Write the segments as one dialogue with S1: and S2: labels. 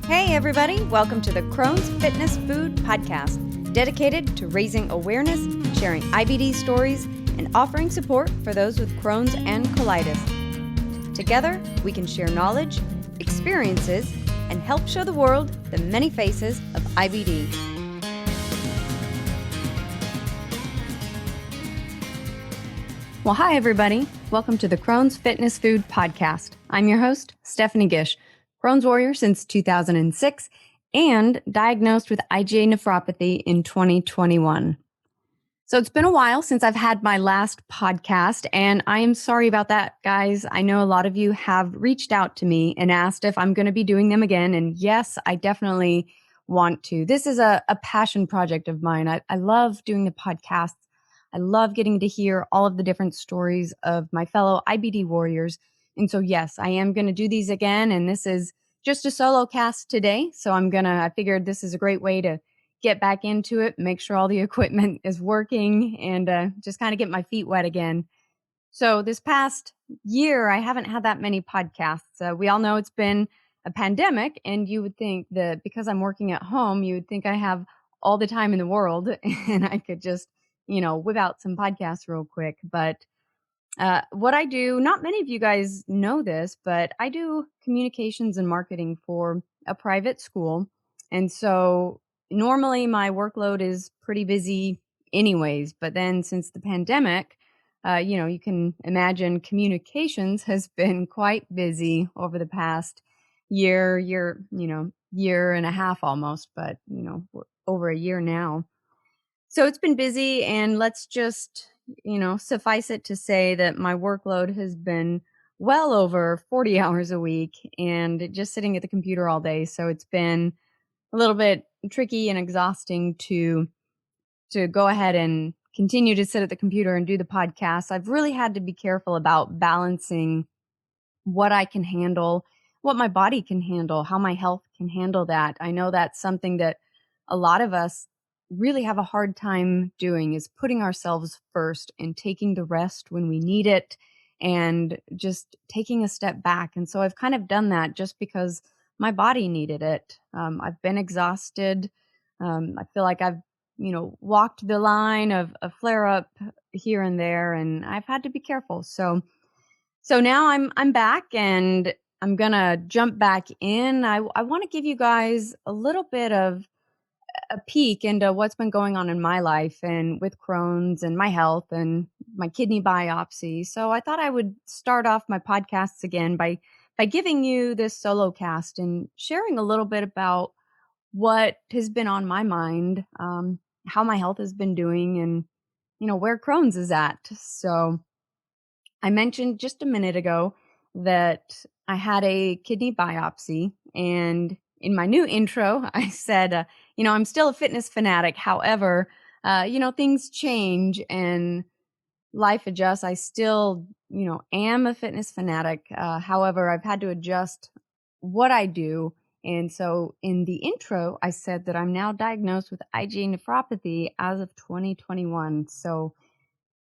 S1: Hey, everybody. Welcome to the Crohn's Fitness Food Podcast, dedicated to raising awareness, sharing IBD stories, and offering support for those with Crohn's and colitis. Together, we can share knowledge, experiences, and help show the world the many faces of IBD. Well, hi, everybody. Welcome to the Crohn's Fitness Food Podcast. I'm your host, Stephanie Gish, Crohn's warrior since 2006, and diagnosed with IgA nephropathy in 2021. So it's been a while since I've had my last podcast, and I am sorry about that, guys. I know a lot of you have reached out to me and asked if I'm going to be doing them again, and yes, I definitely want to. This is a passion project of mine. I love doing the podcasts. I love getting to hear all of the different stories of my fellow IBD warriors. And so, yes, I am going to do these again. And this is just a solo cast today. So I figured this is a great way to get back into it, make sure all the equipment is working, and just kind of get my feet wet again. So this past year, I haven't had that many podcasts. We all know it's been a pandemic, and you would think that because I'm working at home, you would think I have all the time in the world and I could just whip out some podcasts real quick. But what I do, not many of you guys know this, but I do communications and marketing for a private school. And so normally my workload is pretty busy anyways. But then since the pandemic, you can imagine communications has been quite busy over the past year and a half almost, but we're over a year now. So it's been busy, and let's just, suffice it to say that my workload has been well over 40 hours a week and just sitting at the computer all day. So it's been a little bit tricky and exhausting to go ahead and continue to sit at the computer and do the podcast. I've really had to be careful about balancing what I can handle, what my body can handle, how my health can handle that. I know that's something that a lot of us really have a hard time doing, is putting ourselves first and taking the rest when we need it and just taking a step back. And so I've kind of done that just because my body needed it. I've been exhausted. I feel like I've, walked the line of a flare up here and there, and I've had to be careful. So now I'm back, and I'm gonna jump back in. I want to give you guys a little bit of a peek into what's been going on in my life and with Crohn's and my health and my kidney biopsy. So I thought I would start off my podcasts again by giving you this solo cast and sharing a little bit about what has been on my mind, how my health has been doing, and where Crohn's is at. So I mentioned just a minute ago that I had a kidney biopsy, and in my new intro, I said, I'm still a fitness fanatic. However, things change and life adjusts. I still, am a fitness fanatic. However, I've had to adjust what I do. And so in the intro, I said that I'm now diagnosed with IgA nephropathy as of 2021. So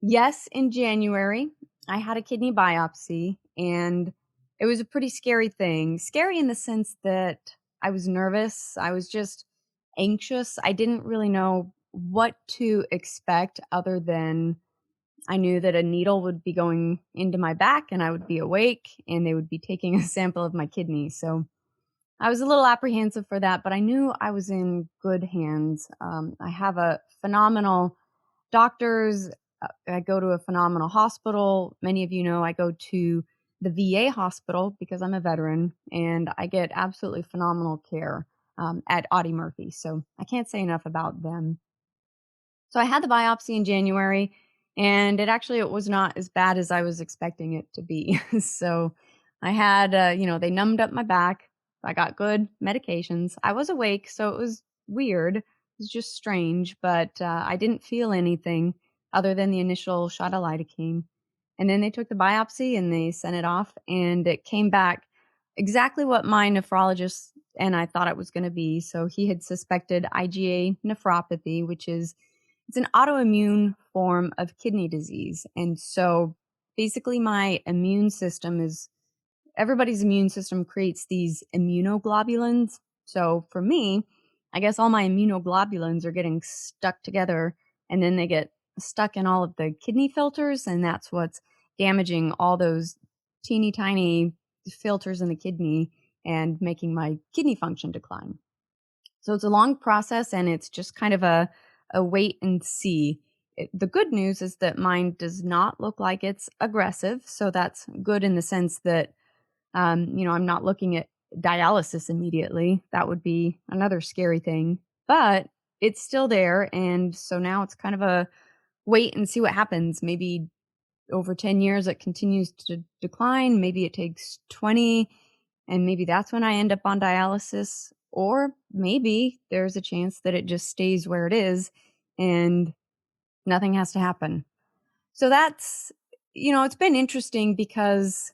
S1: yes, in January, I had a kidney biopsy, and it was a pretty scary thing. Scary in the sense that I was nervous. I was just anxious. I didn't really know what to expect other than I knew that a needle would be going into my back and I would be awake and they would be taking a sample of my kidney. So I was a little apprehensive for that, but I knew I was in good hands. I have a phenomenal doctors. I go to a phenomenal hospital. Many of you know I go to the VA hospital because I'm a veteran, and I get absolutely phenomenal care at Audie Murphy. So I can't say enough about them. So I had the biopsy in January, and it was not as bad as I was expecting it to be. So I had, they numbed up my back. I got good medications. I was awake, so it was weird. It was just strange, but I didn't feel anything other than the initial shot of lidocaine. And then they took the biopsy and they sent it off, and it came back exactly what my nephrologist and I thought it was going to be. So he had suspected IgA nephropathy, it's an autoimmune form of kidney disease. And so basically everybody's immune system creates these immunoglobulins, So for me, I guess all my immunoglobulins are getting stuck together, and then they get stuck in all of the kidney filters, and that's what's damaging all those teeny tiny filters in the kidney and making my kidney function decline. So it's a long process, and it's just kind of a wait and see. The good news is that mine does not look like it's aggressive. So that's good in the sense that, I'm not looking at dialysis immediately. That would be another scary thing, but it's still there. And so now it's kind of a wait and see what happens. Maybe over 10 years, it continues to decline. Maybe it takes 20, and maybe that's when I end up on dialysis. Or maybe there's a chance that it just stays where it is and nothing has to happen. So that's, it's been interesting because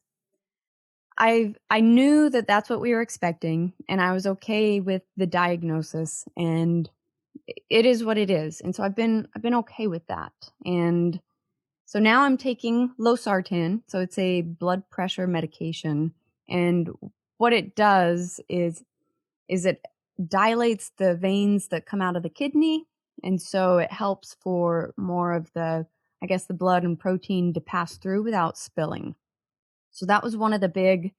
S1: I knew that that's what we were expecting, and I was okay with the diagnosis, and it is what it is. And so I've been okay with that. And so now I'm taking losartan. So it's a blood pressure medication. And what it does is it dilates the veins that come out of the kidney. And so it helps for more of the blood and protein to pass through without spilling. So that was one of the big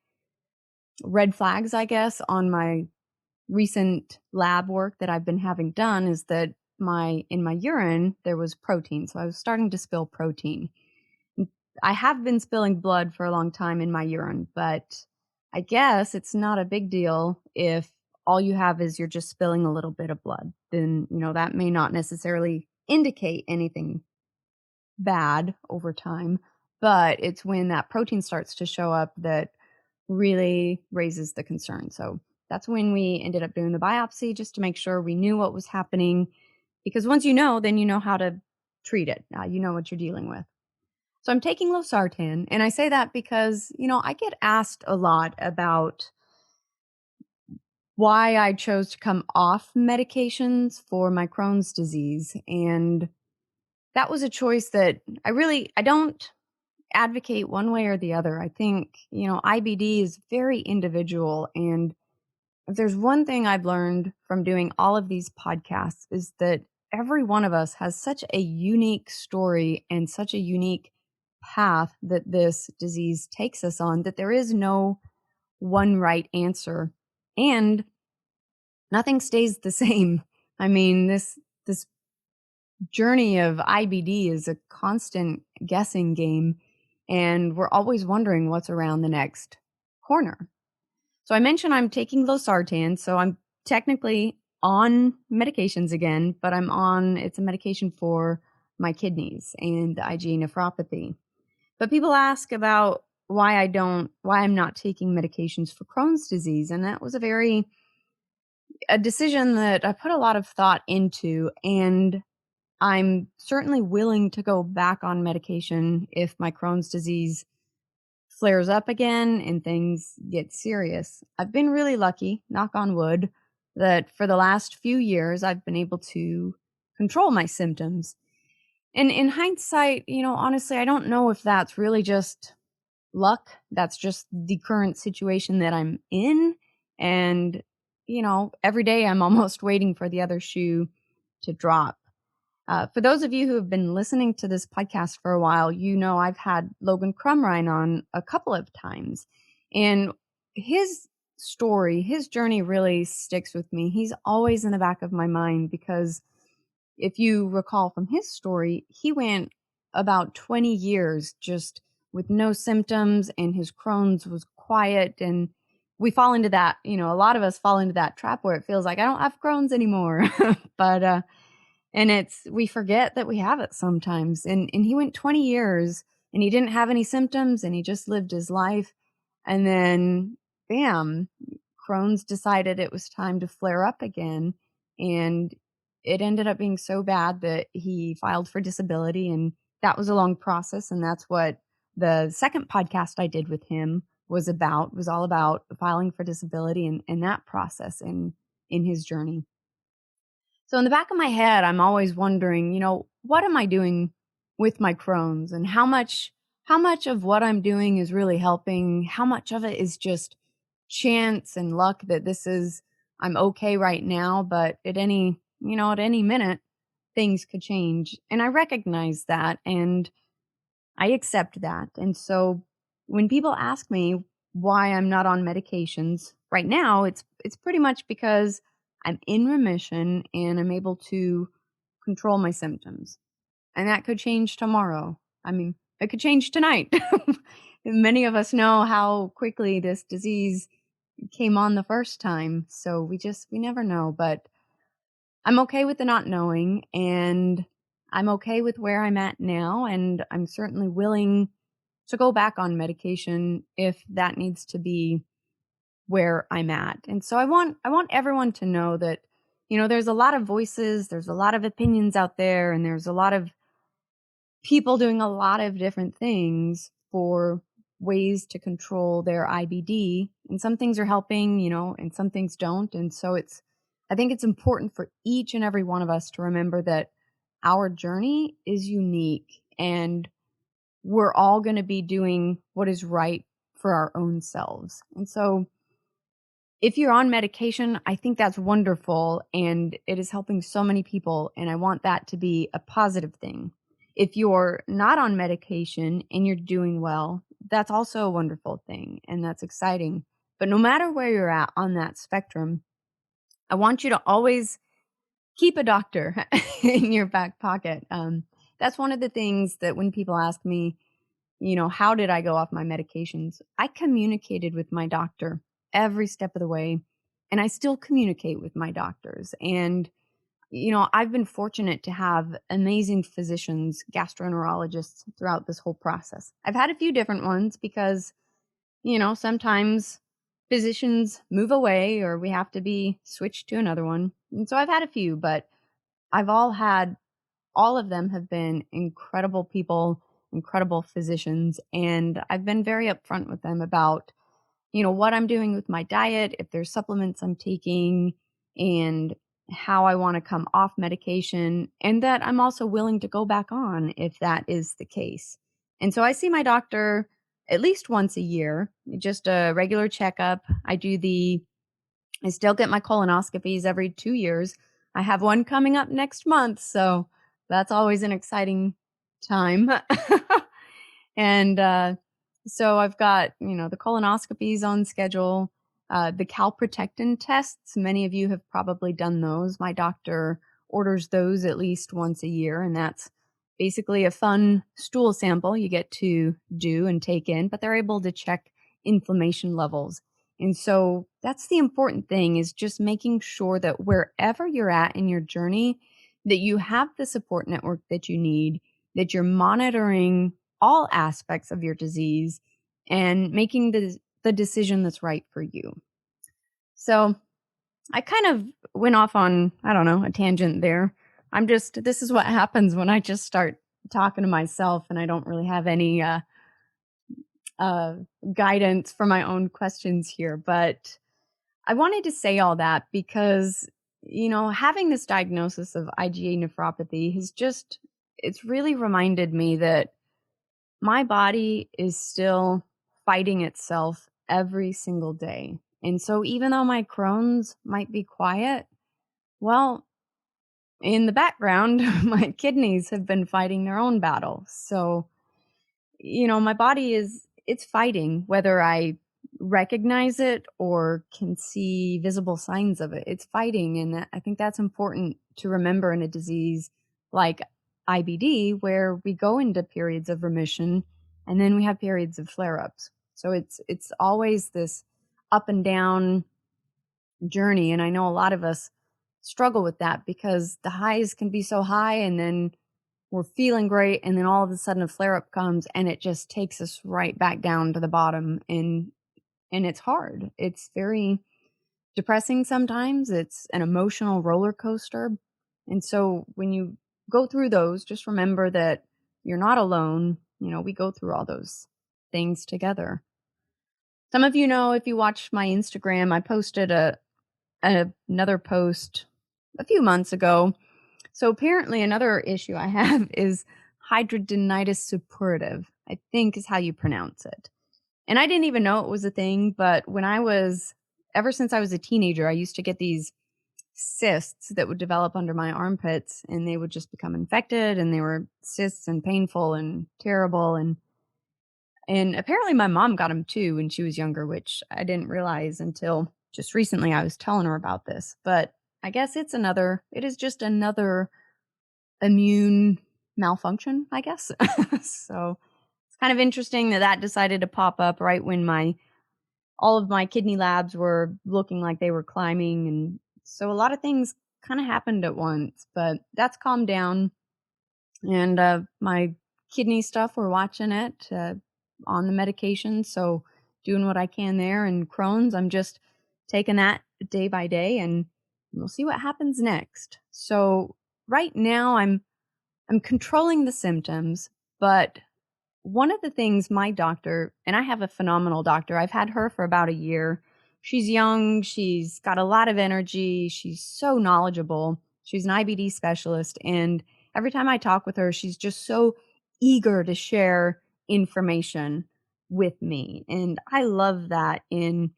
S1: red flags, I guess, on my recent lab work that I've been having done, is that in my urine there was protein. So I was starting to spill protein. I have been spilling blood for a long time in my urine, but I guess it's not a big deal if all you have is you're just spilling a little bit of blood. Then, that may not necessarily indicate anything bad over time, but it's when that protein starts to show up that really raises the concern. So that's when we ended up doing the biopsy, just to make sure we knew what was happening. Because once you know, then you know how to treat it. You know what you're dealing with. So I'm taking losartan, and I say that because, I get asked a lot about why I chose to come off medications for my Crohn's disease. And that was a choice that I don't advocate one way or the other. I think, IBD is very individual. And if there's one thing I've learned from doing all of these podcasts, is that every one of us has such a unique story and such a unique path that this disease takes us on, that there is no one right answer. And nothing stays the same. I mean, this journey of IBD is a constant guessing game, and we're always wondering what's around the next corner. So I mentioned I'm taking losartan, so I'm technically on medications again, but it's a medication for my kidneys and the IgA nephropathy. But people ask about why I'm not taking medications for Crohn's disease, and that was a decision that I put a lot of thought into, and I'm certainly willing to go back on medication if my Crohn's disease flares up again and things get serious. I've been really lucky, knock on wood, that for the last few years I've been able to control my symptoms. And in hindsight, honestly, I don't know if that's really just luck. That's just the current situation that I'm in. And, every day I'm almost waiting for the other shoe to drop. For those of you who have been listening to this podcast for a while, I've had Logan Crumrine on a couple of times. And his story, his journey really sticks with me. He's always in the back of my mind because if you recall from his story, he went about 20 years just with no symptoms, and his Crohn's was quiet. And we fall into that, a lot of us fall into that trap where it feels like I don't have Crohn's anymore. But, and we forget that we have it sometimes. And he went 20 years and he didn't have any symptoms and he just lived his life. And then, bam, Crohn's decided it was time to flare up again. And it ended up being so bad that he filed for disability. And that was a long process. And that's what the second podcast I did with him was all about filing for disability and that process in his journey. So in the back of my head, I'm always wondering, what am I doing with my Crohn's, and how much of what I'm doing is really helping? How much of it is just chance and luck that this is I'm okay right now, but at any minute, things could change. And I recognize that and I accept that. And so when people ask me why I'm not on medications right now, it's pretty much because I'm in remission and I'm able to control my symptoms. And that could change tomorrow. I mean, it could change tonight. Many of us know how quickly this disease came on the first time. So we never know. But I'm okay with the not knowing, and I'm okay with where I'm at now. And I'm certainly willing to go back on medication if that needs to be where I'm at. And so I want everyone to know that, there's a lot of voices, there's a lot of opinions out there, and there's a lot of people doing a lot of different things for ways to control their IBD. And some things are helping, and some things don't. And so I think it's important for each and every one of us to remember that our journey is unique and we're all going to be doing what is right for our own selves. And so if you're on medication, I think that's wonderful and it is helping so many people. And I want that to be a positive thing. If you're not on medication and you're doing well, that's also a wonderful thing and that's exciting. But no matter where you're at on that spectrum, I want you to always keep a doctor in your back pocket. That's one of the things that when people ask me, how did I go off my medications? I communicated with my doctor every step of the way, and I still communicate with my doctors. And, I've been fortunate to have amazing physicians, gastroenterologists throughout this whole process. I've had a few different ones because, sometimes physicians move away or we have to be switched to another one. And so I've had a few, but all of them have been incredible people, incredible physicians. And I've been very upfront with them about, what I'm doing with my diet, if there's supplements I'm taking, and how I want to come off medication, and that I'm also willing to go back on if that is the case. And so I see my doctor at least once a year, just a regular checkup. I still get my colonoscopies every 2 years. I have one coming up next month, so that's always an exciting time. And so I've got, the colonoscopies on schedule, the calprotectin tests. Many of you have probably done those. My doctor orders those at least once a year, and that's basically a fun stool sample you get to do and take in, but they're able to check inflammation levels. And so that's the important thing is just making sure that wherever you're at in your journey, that you have the support network that you need, that you're monitoring all aspects of your disease and making the decision that's right for you. So I kind of went off on, I don't know, a tangent there. This is what happens when I just start talking to myself and I don't really have any guidance for my own questions here. But I wanted to say all that because, having this diagnosis of IgA nephropathy it's really reminded me that my body is still fighting itself every single day. And so even though my Crohn's might be quiet, well, in the background, my kidneys have been fighting their own battle. So, my body it's fighting whether I recognize it or can see visible signs of it. It's fighting. And I think that's important to remember in a disease like IBD, where we go into periods of remission and then we have periods of flare-ups. So it's always this up and down journey. And I know a lot of us struggle with that because the highs can be so high and then we're feeling great. And then all of a sudden a flare-up comes and it just takes us right back down to the bottom. And it's hard. It's very depressing sometimes. It's an emotional roller coaster. And so when you go through those, just remember that you're not alone. We go through all those things together. Some of you know, if you watch my Instagram, I posted another post a few months ago. So apparently another issue I have is hidradenitis suppurative, I think is how you pronounce it. And I didn't even know it was a thing, but when I was ever since I was a teenager, I used to get these cysts that would develop under my armpits, and they would just become infected, and they were cysts and painful and terrible. And apparently my mom got them too when she was younger, which I didn't realize until just recently. I was telling her about this. But I guess it is just another immune malfunction, I guess. So it's kind of interesting that that decided to pop up right when all of my kidney labs were looking like they were climbing. And so a lot of things kind of happened at once, but that's calmed down. And my kidney stuff, we're watching it on the medication. So doing what I can there. And Crohn's, I'm just taking that day by day, and we'll see what happens next. So right now I'm controlling the symptoms, but one of the things my doctor, and I have a phenomenal doctor, I've had her for about a year. She's young, she's got a lot of energy, she's so knowledgeable. She's an IBD specialist, and every time I talk with her, she's just so eager to share information with me. And I love that in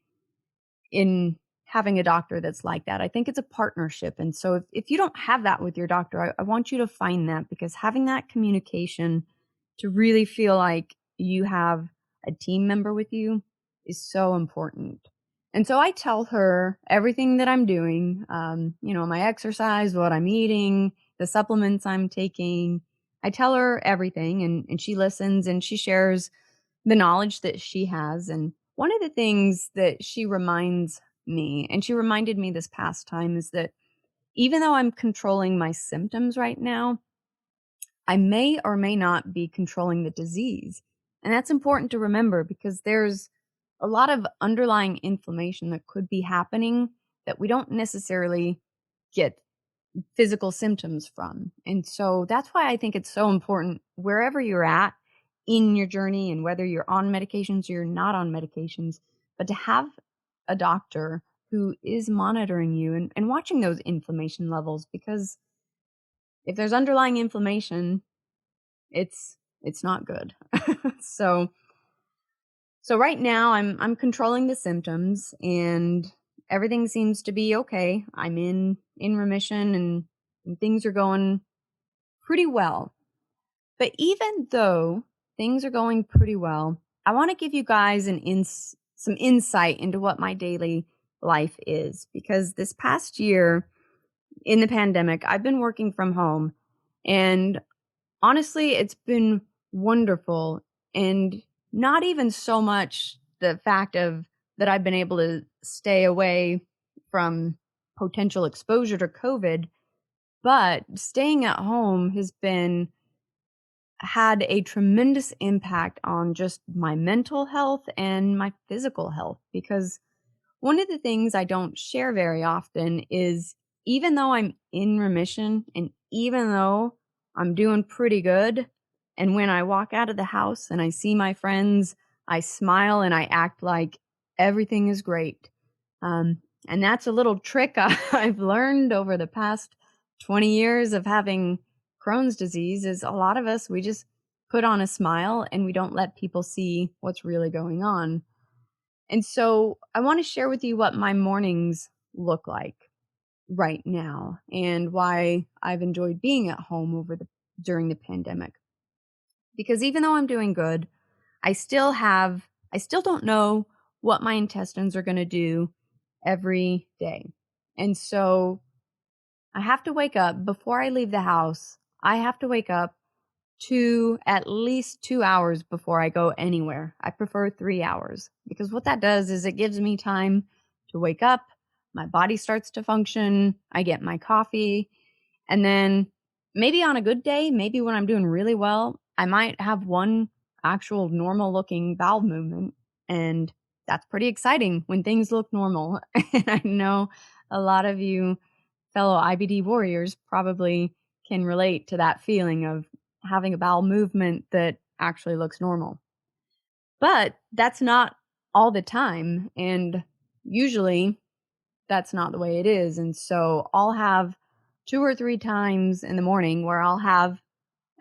S1: having a doctor that's like that. I think it's a partnership. And so if you don't have that with your doctor, I want you to find that, because having that communication to really feel like you have a team member with you is so important. And so I tell her everything that I'm doing, my exercise, what I'm eating, the supplements I'm taking. I tell her everything, and she listens, and she shares the knowledge that she has. And one of the things that she reminds me, and she reminded me this past time, is that even though I'm controlling my symptoms right now, I may or may not be controlling the disease. And that's important to remember, because there's a lot of underlying inflammation that could be happening that we don't necessarily get physical symptoms from. And so that's why I think it's so important, wherever you're at in your journey, and whether you're on medications or you're not on medications, but to have a doctor who is monitoring you and watching those inflammation levels. Because if there's underlying inflammation, it's not good. So right now I'm controlling the symptoms, and everything seems to be okay. I'm in remission, and things are going pretty well. But even though things are going pretty well, I want to give you guys some insight into what my daily life is, because this past year in the pandemic, I've been working from home, and honestly, it's been wonderful. And not even so much the fact of that I've been able to stay away from potential exposure to COVID, but staying at home has had a tremendous impact on just my mental health and my physical health. Because one of the things I don't share very often is, even though I'm in remission, and even though I'm doing pretty good, and when I walk out of the house and I see my friends, I smile and I act like everything is great. And that's a little trick I've learned over the past 20 years of having Crohn's disease. Is a lot of us, we just put on a smile and we don't let people see what's really going on. And so I want to share with you what my mornings look like right now, and why I've enjoyed being at home during the pandemic. Because even though I'm doing good, I still don't know what my intestines are going to do every day. And so I have to wake up before I leave the house. I have to wake up at least 2 hours before I go anywhere. I prefer 3 hours, because what that does is it gives me time to wake up, my body starts to function, I get my coffee, and then maybe on a good day, maybe when I'm doing really well, I might have one actual normal looking bowel movement. And that's pretty exciting when things look normal. And I know a lot of you fellow IBD warriors probably can relate to that feeling of having a bowel movement that actually looks normal. But that's not all the time. And usually that's not the way it is. And so I'll have 2 or 3 times in the morning where I'll have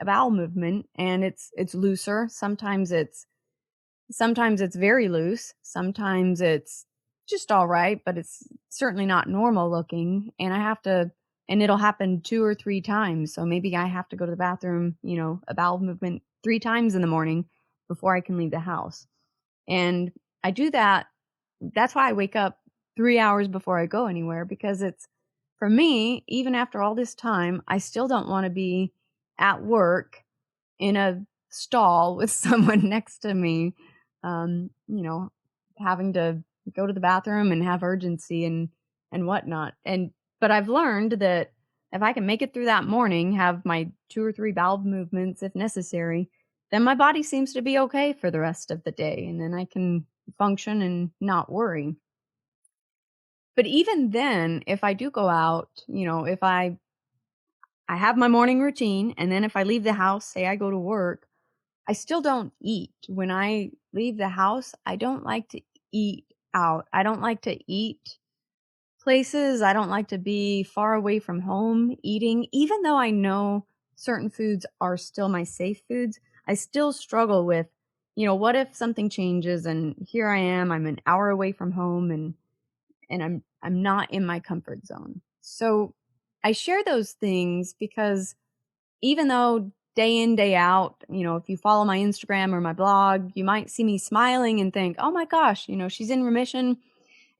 S1: a bowel movement, and it's looser. Sometimes it's very loose. Sometimes it's just all right, but it's certainly not normal looking. And it'll happen 2 or 3 times. So maybe I have to go to the bathroom, a bowel movement 3 times in the morning before I can leave the house. And I do that. That's why I wake up 3 hours before I go anywhere, because for me, even after all this time, I still don't want to be at work in a stall with someone next to me, um, you know, having to go to the bathroom and have urgency and whatnot. But I've learned that if I can make it through that morning, have my 2 or 3 bowel movements if necessary, then my body seems to be okay for the rest of the day, and then I can function and not worry. But even then, if I do go out, if I have my morning routine, and then if I leave the house, say I go to work, I still don't eat. When I leave the house, I don't like to eat out. I don't like to eat places. I don't like to be far away from home eating. Even though I know certain foods are still my safe foods, I still struggle with, what if something changes and here I am, I'm an hour away from home and I'm not in my comfort zone. So I share those things because even though day in, day out, if you follow my Instagram or my blog, you might see me smiling and think, oh my gosh, she's in remission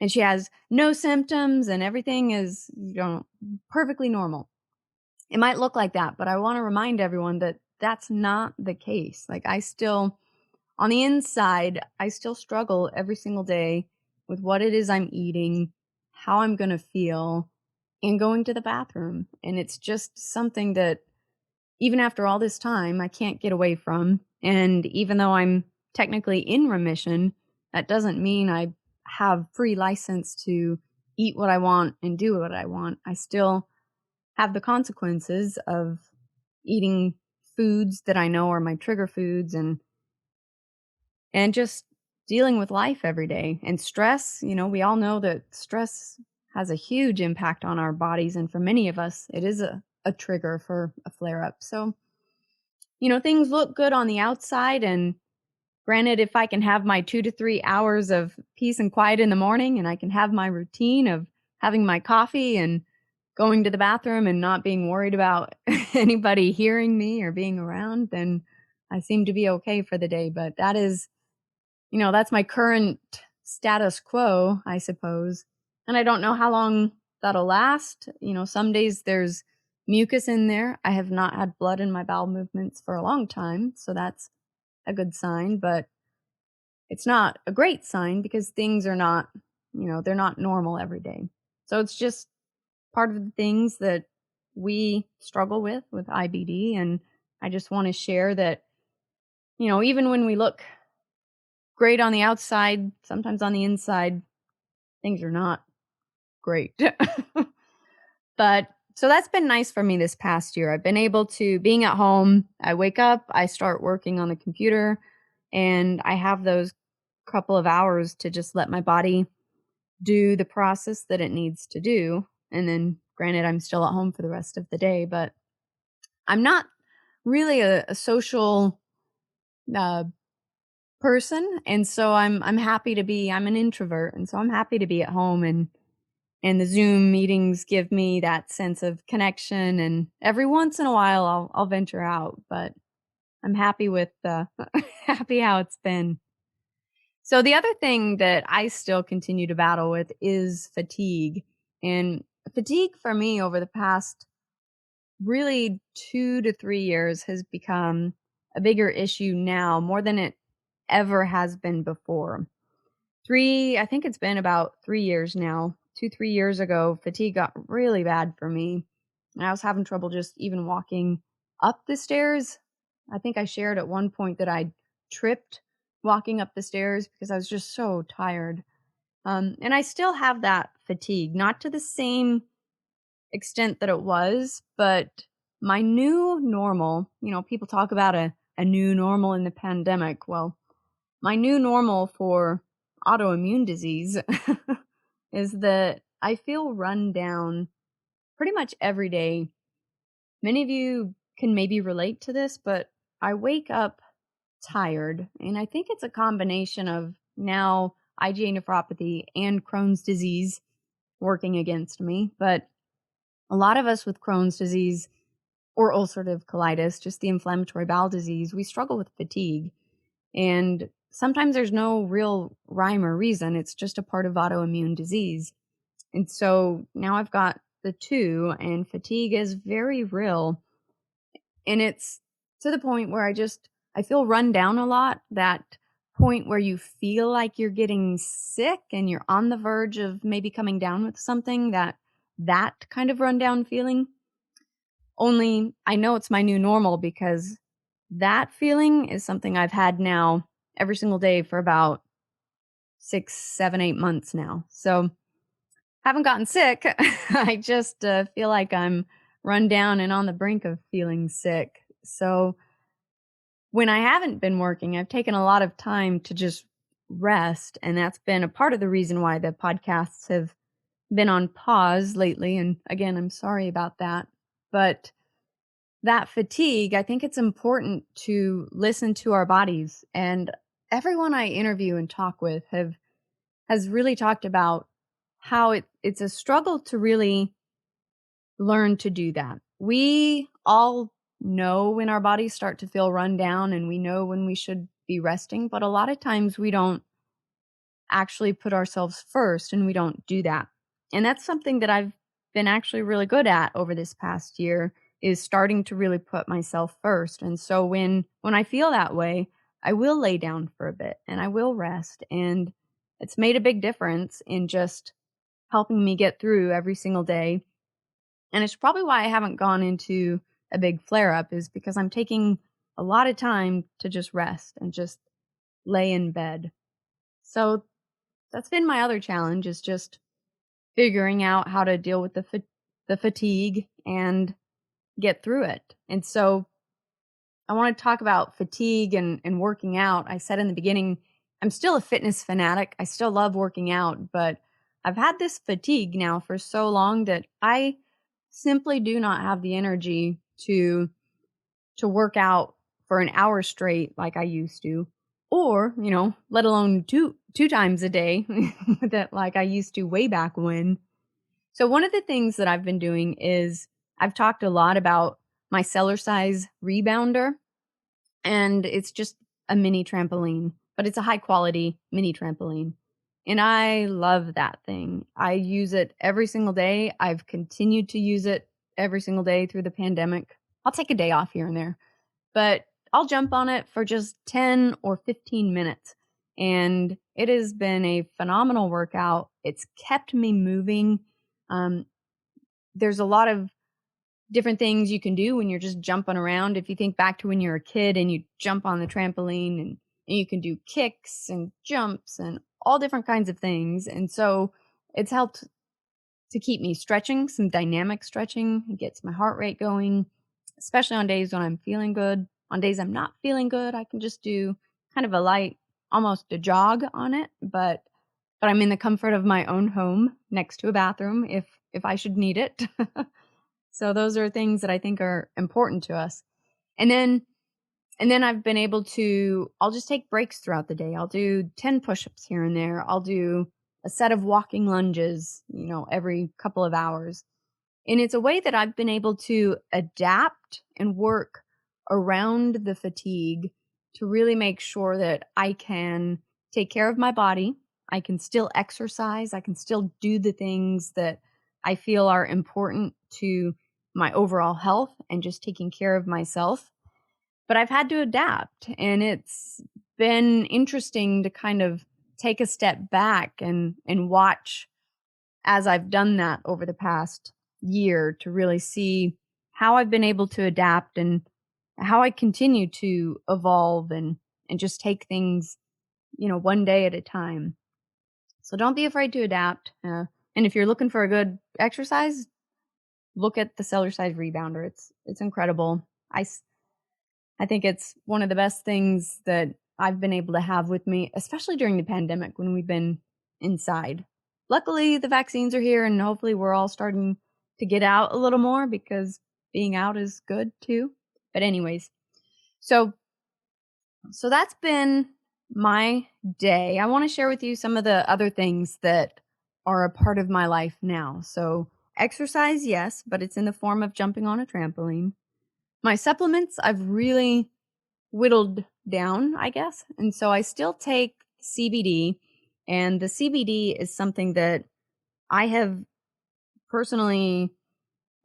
S1: and she has no symptoms and everything is, perfectly normal. It might look like that, but I want to remind everyone that that's not the case. Like on the inside, I still struggle every single day with what it is I'm eating, how I'm going to feel, and going to the bathroom. And it's just something that even after all this time, I can't get away from. And even though I'm technically in remission, that doesn't mean I have free license to eat what I want and do what I want. I still have the consequences of eating foods that I know are my trigger foods and just dealing with life every day. And stress, we all know that stress has a huge impact on our bodies. And for many of us, it is a trigger for a flare up. So, things look good on the outside. And granted, if I can have my 2 to 3 hours of peace and quiet in the morning and I can have my routine of having my coffee and going to the bathroom and not being worried about anybody hearing me or being around, then I seem to be okay for the day. But that's my current status quo, I suppose. And I don't know how long that'll last. Some days there's mucus in there. I have not had blood in my bowel movements for a long time, so that's a good sign, but it's not a great sign because things are not, they're not normal every day. So it's just part of the things that we struggle with IBD. And I just want to share that, even when we look great on the outside, sometimes on the inside, things are not great. But so that's been nice for me this past year. I've been able to, being at home, I wake up, I start working on the computer, and I have those couple of hours to just let my body do the process that it needs to do. And then granted, I'm still at home for the rest of the day, but I'm not really a social person. And so I'm happy to be, I'm an introvert. And so I'm happy to be at home, and the Zoom meetings give me that sense of connection. And every once in a while I'll venture out, but I'm happy with happy how it's been. So the other thing that I still continue to battle with is fatigue. And fatigue for me over the past really 2 to 3 years has become a bigger issue now, more than it ever has been before. I think it's been about 3 years now. 2, 3 years ago, fatigue got really bad for me. And I was having trouble just even walking up the stairs. I think I shared at one point that I tripped walking up the stairs because I was just so tired. And I still have that fatigue, not to the same extent that it was, but my new normal, people talk about a new normal in the pandemic. Well, my new normal for autoimmune disease is that I feel run down pretty much every day. Many of you can maybe relate to this, but I wake up tired, and I think it's a combination of now IgA nephropathy and Crohn's disease working against me. But a lot of us with Crohn's disease or ulcerative colitis, just the inflammatory bowel disease, we struggle with fatigue. And sometimes there's no real rhyme or reason. It's just a part of autoimmune disease. And so now I've got the two, and fatigue is very real. And it's to the point where I feel run down a lot. That point where you feel like you're getting sick and you're on the verge of maybe coming down with something, that kind of rundown feeling. Only I know it's my new normal because that feeling is something I've had now every single day for about 6, 7, 8 months now. So haven't gotten sick. I just feel like I'm run down and on the brink of feeling sick. So when I haven't been working, I've taken a lot of time to just rest. And that's been a part of the reason why the podcasts have been on pause lately. And again, I'm sorry about that. But that fatigue, I think it's important to listen to our bodies. And everyone I interview and talk with has really talked about how it's a struggle to really learn to do that. We all know when our bodies start to feel run down, and we know when we should be resting, but a lot of times we don't actually put ourselves first, and we don't do that. And that's something that I've been actually really good at over this past year, is starting to really put myself first. And so when I feel that way, I will lay down for a bit and I will rest. And it's made a big difference in just helping me get through every single day. And it's probably why I haven't gone into a big flare up, is because I'm taking a lot of time to just rest and just lay in bed. So that's been my other challenge, is just figuring out how to deal with the fatigue and get through it. And so I want to talk about fatigue and working out. I said in the beginning, I'm still a fitness fanatic. I still love working out, but I've had this fatigue now for so long that I simply do not have the energy to work out for an hour straight like I used to, or, let alone two times a day that like I used to way back when. So one of the things that I've been doing is I've talked a lot about my cellar size rebounder, and it's just a mini trampoline, but it's a high quality mini trampoline. And I love that thing. I use it every single day. I've continued to use it every single day through the pandemic. I'll take a day off here and there, but I'll jump on it for just 10 or 15 minutes. And it has been a phenomenal workout. It's kept me moving. There's a lot of different things you can do when you're just jumping around. If you think back to when you're a kid and you jump on the trampoline, and you can do kicks and jumps and all different kinds of things. And so it's helped to keep me stretching, some dynamic stretching. It gets my heart rate going, especially on days when I'm feeling good. On days I'm not feeling good, I can just do kind of a light, almost a jog on it, but I'm in the comfort of my own home next to a bathroom if I should need it. So those are things that I think are important to us. And then I've been able to, I'll just take breaks throughout the day. I'll do 10 push-ups here and there. I'll do a set of walking lunges, every couple of hours. And it's a way that I've been able to adapt and work around the fatigue to really make sure that I can take care of my body. I can still exercise. I can still do the things that I feel are important to my overall health and just taking care of myself. But I've had to adapt, and it's been interesting to kind of take a step back and watch as I've done that over the past year, to really see how I've been able to adapt and how I continue to evolve and just take things, one day at a time. So don't be afraid to adapt. And if you're looking for a good exercise, look at the cellar size rebounder. It's incredible. I think it's one of the best things that I've been able to have with me, especially during the pandemic when we've been inside. Luckily, the vaccines are here, and hopefully we're all starting to get out a little more, because being out is good too. But anyways, so that's been my day, I want to share with you some of the other things that are a part of my life now. So, exercise, yes, but it's in the form of jumping on a trampoline. My supplements, I've really whittled down, I guess. And so I still take CBD, and the CBD is something that I have personally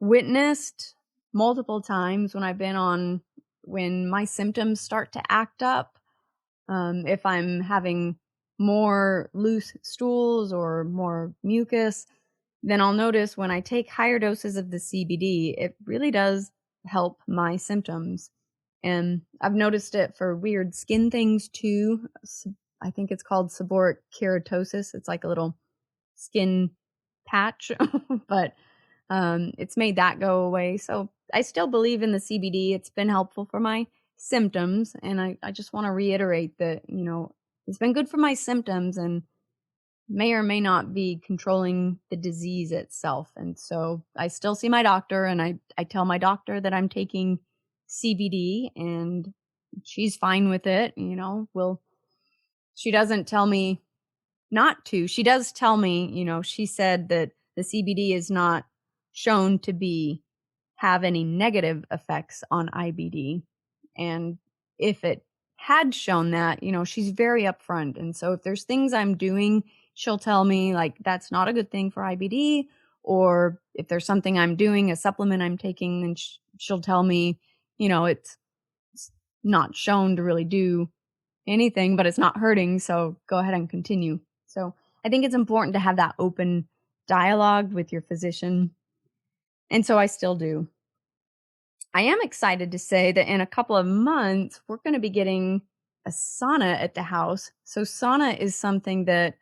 S1: witnessed multiple times when my symptoms start to act up. If I'm having more loose stools or more mucus, then I'll notice when I take higher doses of the CBD, it really does help my symptoms. And I've noticed it for weird skin things too. I think it's called seborrheic keratosis. It's like a little skin patch, but it's made that go away. So I still believe in the CBD. It's been helpful for my symptoms. And I just want to reiterate that, it's been good for my symptoms and may or may not be controlling the disease itself. And so I still see my doctor and I tell my doctor that I'm taking CBD and she's fine with it. She doesn't tell me not to. She does tell me, she said that the CBD is not shown to have any negative effects on IBD. And if it had shown that, she's very upfront. And so if there's things I'm doing, she'll tell me like that's not a good thing for IBD. Or if there's something I'm doing, a supplement I'm taking, then she'll tell me, it's not shown to really do anything, but it's not hurting. So go ahead and continue. So I think it's important to have that open dialogue with your physician. And so I still do. I am excited to say that in a couple of months, we're going to be getting a sauna at the house. So sauna is something that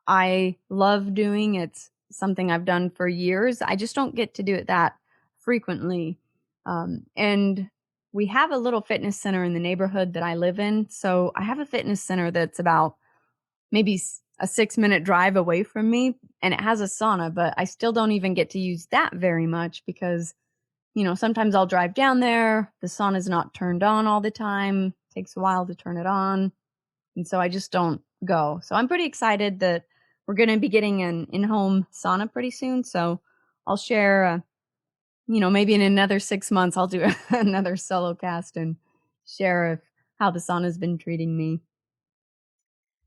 S1: I love doing. It's something I've done for years. I just don't get to do it that frequently. And we have a little fitness center in the neighborhood that I live in. So I have a fitness center that's about maybe a 6-minute drive away from me, and it has a sauna, but I still don't even get to use that very much because, sometimes I'll drive down there. The sauna's not turned on all the time. It takes a while to turn it on. And so I just don't go. So I'm pretty excited that we're going to be getting an in-home sauna pretty soon. So I'll share, maybe in another 6 months, I'll do another solo cast and share how the sauna's been treating me.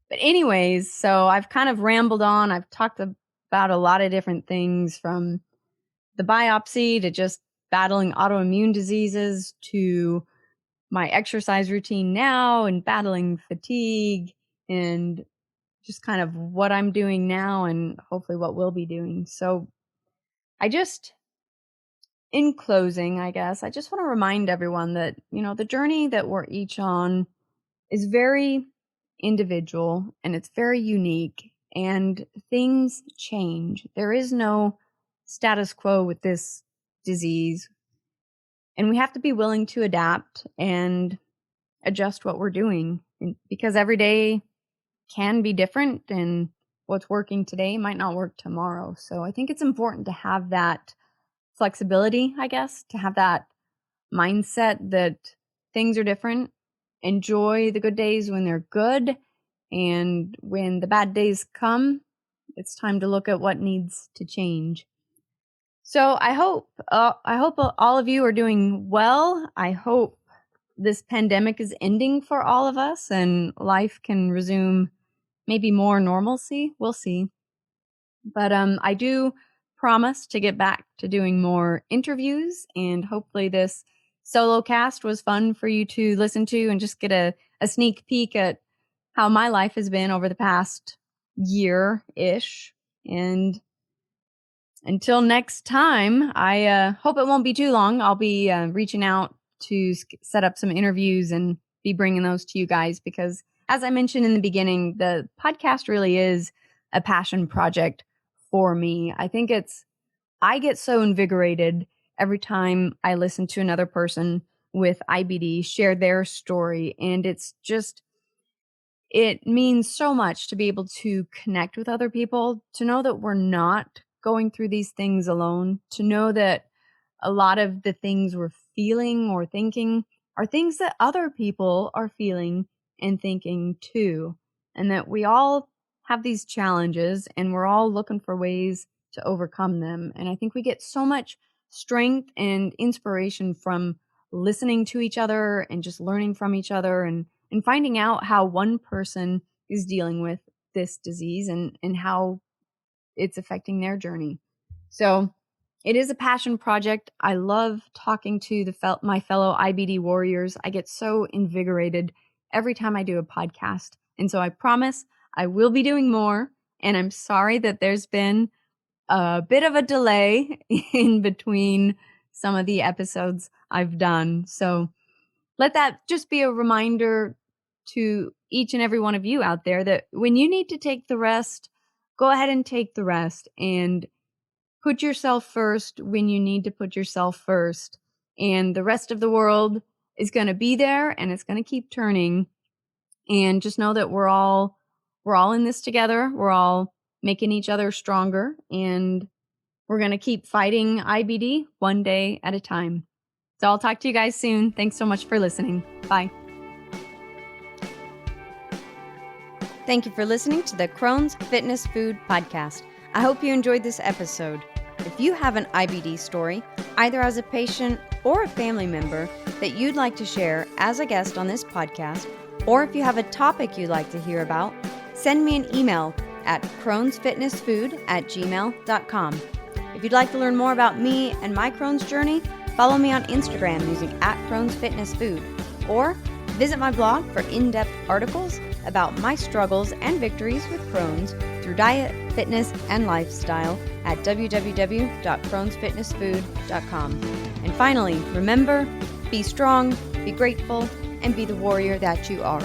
S1: But anyways, so I've kind of rambled on. I've talked about a lot of different things from the biopsy to just battling autoimmune diseases to my exercise routine now and battling fatigue and just kind of what I'm doing now and hopefully what we'll be doing. So in closing, I guess, I just want to remind everyone that, the journey that we're each on is very individual and it's very unique and things change. There is no status quo with this disease. And we have to be willing to adapt and adjust what we're doing because every day can be different and what's working today might not work tomorrow. So I think it's important to have that flexibility, I guess, to have that mindset that things are different. Enjoy the good days when they're good. And when the bad days come, it's time to look at what needs to change. So I hope all of you are doing well. I hope this pandemic is ending for all of us and life can resume maybe more normalcy. We'll see. But I do promise to get back to doing more interviews, and hopefully this solo cast was fun for you to listen to and just get a sneak peek at how my life has been over the past year-ish. And until next time, I hope it won't be too long. I'll be reaching out to set up some interviews and be bringing those to you guys because, as I mentioned in the beginning, the podcast really is a passion project for me. I get so invigorated every time I listen to another person with IBD share their story. And it means so much to be able to connect with other people, to know that we're not going through these things alone, to know that a lot of the things we're feeling or thinking are things that other people are feeling and thinking too, and that we all have these challenges and we're all looking for ways to overcome them. And I think we get so much strength and inspiration from listening to each other and just learning from each other and finding out how one person is dealing with this disease and how it's affecting their journey. So it is a passion project. I love talking to my fellow IBD warriors. I get so invigorated every time I do a podcast. And so I promise I will be doing more. And I'm sorry that there's been a bit of a delay in between some of the episodes I've done. So let that just be a reminder to each and every one of you out there that when you need to take the rest, go ahead and take the rest and put yourself first when you need to put yourself first. And the rest of the world is going to be there and it's going to keep turning. And just know that we're all in this together. We're all making each other stronger, and we're going to keep fighting IBD one day at a time. So I'll talk to you guys soon. Thanks so much for listening. Bye. Thank you for listening to the Crohn's Fitness Food Podcast. I hope you enjoyed this episode. If you have an IBD story, either as a patient or a family member that you'd like to share as a guest on this podcast, or if you have a topic you'd like to hear about, send me an email at crohnsfitnessfood@gmail.com. If you'd like to learn more about me and my Crohn's journey, follow me on Instagram using @crohnsfitnessfood, or visit my blog for in-depth articles about my struggles and victories with Crohn's through diet, fitness, and lifestyle at www.crohnsfitnessfood.com. And finally, remember, be strong, be grateful, and be the warrior that you are.